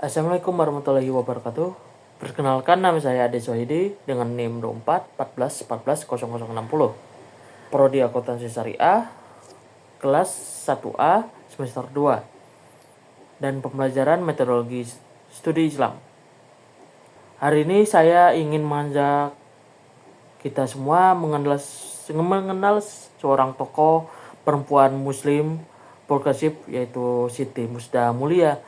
Assalamualaikum warahmatullahi wabarakatuh. Perkenalkan, nama saya Ade Sohidi dengan NIM 24 14 14 0060. Prodi Akuntansi Syariah, kelas 1A, semester 2. Dan pembelajaran metodologi studi Islam. Hari ini saya ingin mengajak kita semua mengenal seorang tokoh perempuan muslim progresif, yaitu Siti Musda Mulia.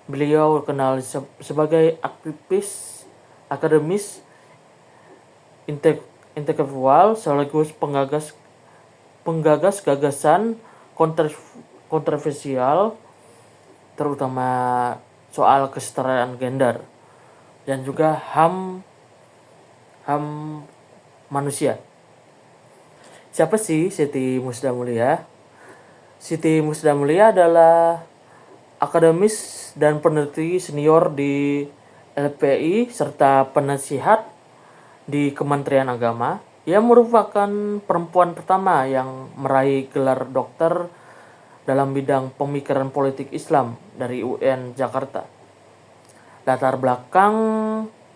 Beliau kenal sebagai aktivis, akademis, intelektual, sekaligus penggagas gagasan kontroversial, terutama soal kesetaraan gender dan juga HAM manusia. Siapa sih Siti Musda Mulia? Siti Musda Mulia adalah akademis dan peneliti senior di LPI serta penasihat di Kementerian Agama. Ia merupakan perempuan pertama yang meraih gelar dokter dalam bidang pemikiran politik Islam dari UN Jakarta. Latar belakang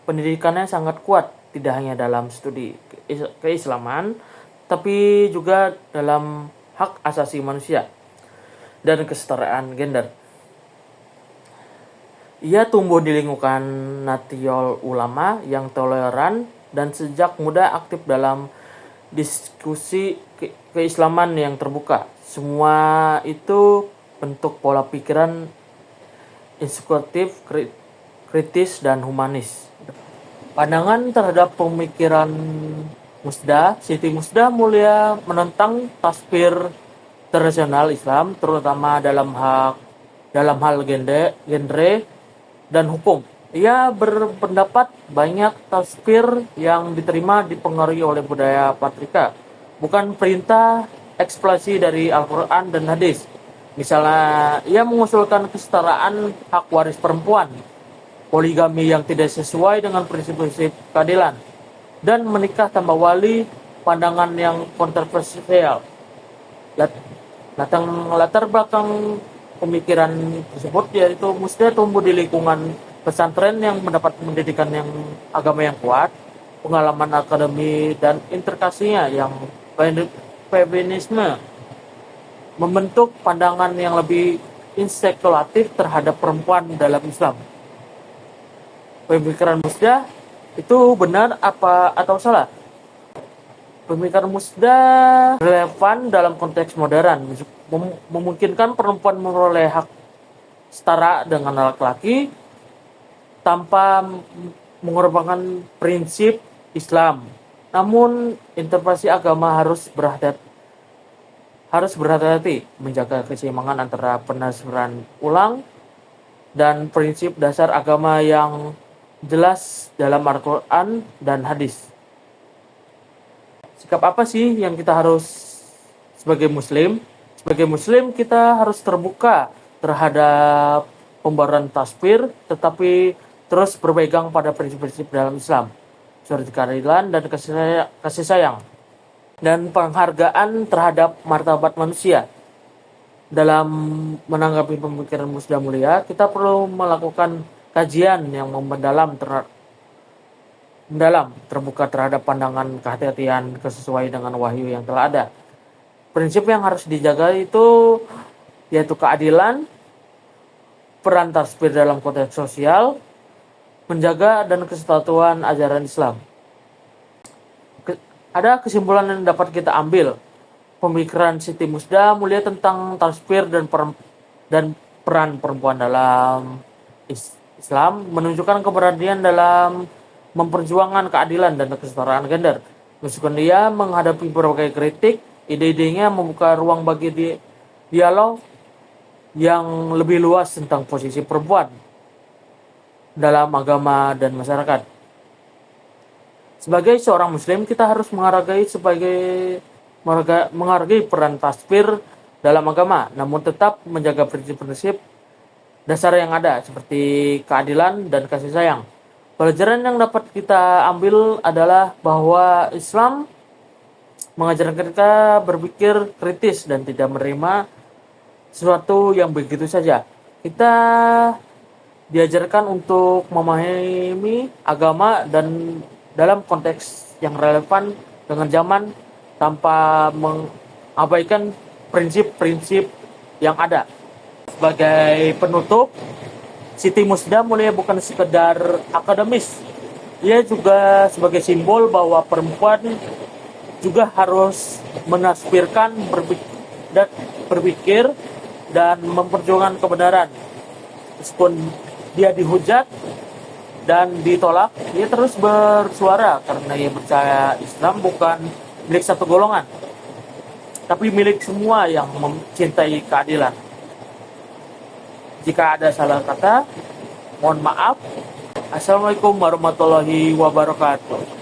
pendidikannya sangat kuat, tidak hanya dalam studi keislaman, tapi juga dalam hak asasi manusia dan kesetaraan gender. Ia tumbuh di lingkungan Nahdlatul Ulama yang toleran dan sejak muda aktif dalam diskusi keislaman yang terbuka. Semua itu bentuk pola pikiran inspiratif, kritis, dan humanis. Pandangan terhadap pemikiran Siti Musda Mulia menentang tasfir tradisional Islam, terutama dalam hal genre dan hukum. Ia berpendapat banyak tasfir yang diterima dipengaruhi oleh budaya patriarki, bukan perintah eksplorasi dari Al-Quran dan hadis. Misalnya, ia mengusulkan kesetaraan hak waris perempuan, poligami yang tidak sesuai dengan prinsip-prinsip keadilan, dan menikah tanpa wali, pandangan yang kontroversial. Latar belakang pemikiran tersebut yaitu Musda tumbuh di lingkungan pesantren yang mendapat pendidikan yang agama yang kuat, pengalaman akademi dan integrasinya yang feminisme membentuk pandangan yang lebih insekulatif terhadap perempuan dalam Islam. Pemikiran Musda itu benar apa atau salah? Pemikiran Musda relevan dalam konteks modern, memungkinkan perempuan memperoleh hak setara dengan laki-laki tanpa mengorbankan prinsip Islam. Namun, interpretasi agama harus berhati-hati menjaga keseimbangan antara penafsiran ulang dan prinsip dasar agama yang jelas dalam Al-Quran dan hadis. Sikap apa sih yang kita harus sebagai muslim? Sebagai muslim kita harus terbuka terhadap pembaruan tasfir, tetapi terus berpegang pada prinsip-prinsip dalam Islam, seperti keadilan dan kasih sayang, dan penghargaan terhadap martabat manusia. Dalam menanggapi pemikiran Musda Mulia, kita perlu melakukan kajian yang mendalam, terbuka terhadap pandangan kehati-hatian sesuai dengan wahyu yang telah ada. Prinsip yang harus dijaga itu yaitu keadilan, peran tasfir dalam konteks sosial, menjaga dan kesatuan ajaran Islam. Ada kesimpulan yang dapat kita ambil. Pemikiran Siti Musda Mulia tentang tasfir dan peran perempuan dalam Islam menunjukkan keberanian dalam memperjuangkan keadilan dan kesetaraan gender. Meskipun dia menghadapi berbagai kritik, ide-idenya membuka ruang bagi dialog yang lebih luas tentang posisi perempuan dalam agama dan masyarakat. Sebagai seorang muslim, kita harus menghargai peran tasfir dalam agama, namun tetap menjaga prinsip-prinsip dasar yang ada seperti keadilan dan kasih sayang. Pelajaran yang dapat kita ambil adalah bahwa Islam mengajarkan kita berpikir kritis dan tidak menerima sesuatu yang begitu saja. Kita diajarkan untuk memahami agama dan dalam konteks yang relevan dengan zaman tanpa mengabaikan prinsip-prinsip yang ada. Sebagai penutup, Siti Musda mulia bukan sekedar akademis, ia juga sebagai simbol bahwa perempuan juga harus menaspirkan berpikir dan memperjuangkan kebenaran. Meskipun dia dihujat dan ditolak, dia terus bersuara karena ia percaya Islam bukan milik satu golongan, tapi milik semua yang mencintai keadilan. Jika ada salah kata, mohon maaf. Assalamualaikum warahmatullahi wabarakatuh.